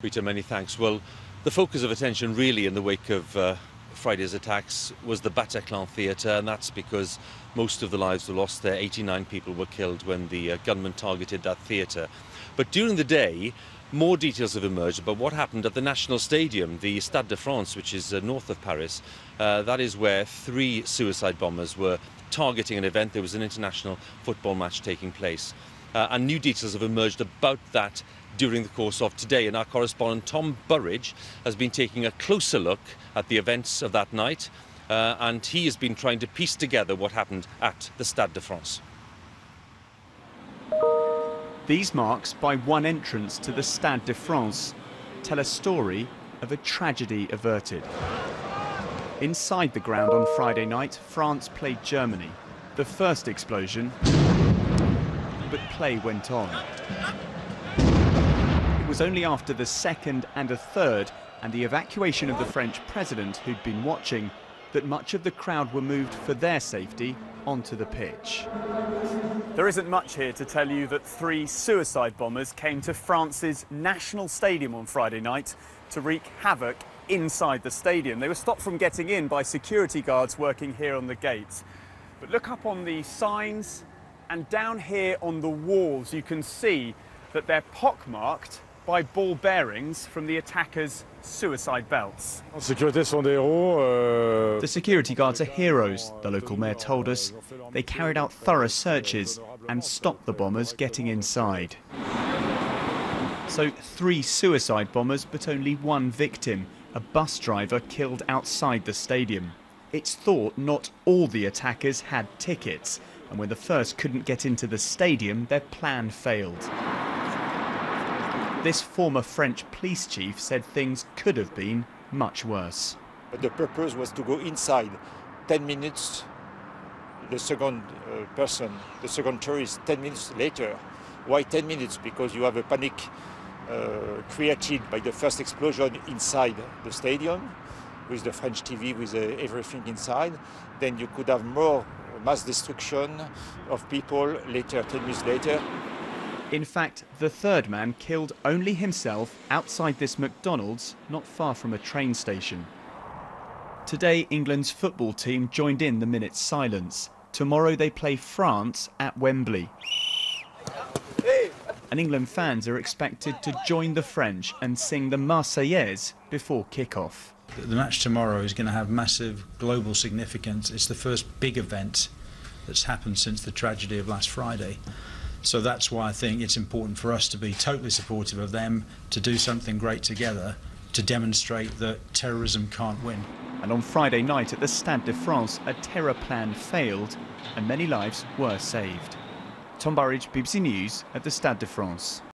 Peter, many thanks. Well, the focus of attention really in the wake of Friday's attacks was the Bataclan theatre, and that's because most of the lives were lost there. 89 people were killed when the gunmen targeted that theatre. But during the day, more details have emerged about what happened at the National Stadium, the Stade de France, which is north of Paris. That is where 3 suicide bombers were targeting an event. There was an international football match taking place. And new details have emerged about that during the course of today. And our correspondent Tom Burridge has been taking a closer look at the events of that night. And he has been trying to piece together what happened at the Stade de France. These marks by one entrance to the Stade de France tell a story of a tragedy averted. Inside the ground on Friday night, France played Germany. The first explosion, but play went on. It was only after the second and a third and the evacuation of the French president who'd been watching that much of the crowd were moved for their safety onto the pitch. There isn't much here to tell you that 3 suicide bombers came to France's national stadium on Friday night to wreak havoc inside the stadium. They were stopped from getting in by security guards working here on the gates. But look up on the signs and down here on the walls, you can see that they're pockmarked by ball bearings from the attackers' suicide belts. The security guards are heroes, the local mayor told us. They carried out thorough searches and stopped the bombers getting inside. So 3 suicide bombers, but only 1 victim, a bus driver killed outside the stadium. It's thought not all the attackers had tickets, and when the first couldn't get into the stadium, their plan failed. This former French police chief said things could have been much worse. But the purpose was to go inside. 10 minutes, the second the second tourist, 10 minutes later. Why 10 minutes? Because you have a panic created by the first explosion inside the stadium, with the French TV, with everything inside. Then you could have more mass destruction of people later, 10 minutes later. In fact, the third man killed only himself outside this McDonald's, not far from a train station. Today, England's football team joined in the minute's silence. Tomorrow they play France at Wembley. And England fans are expected to join the French and sing the Marseillaise before kick-off. The match tomorrow is going to have massive global significance. It's the first big event that's happened since the tragedy of last Friday. So that's why I think it's important for us to be totally supportive of them, to do something great together, to demonstrate that terrorism can't win. And on Friday night at the Stade de France, a terror plan failed and many lives were saved. Tom Burridge, BBC News at the Stade de France.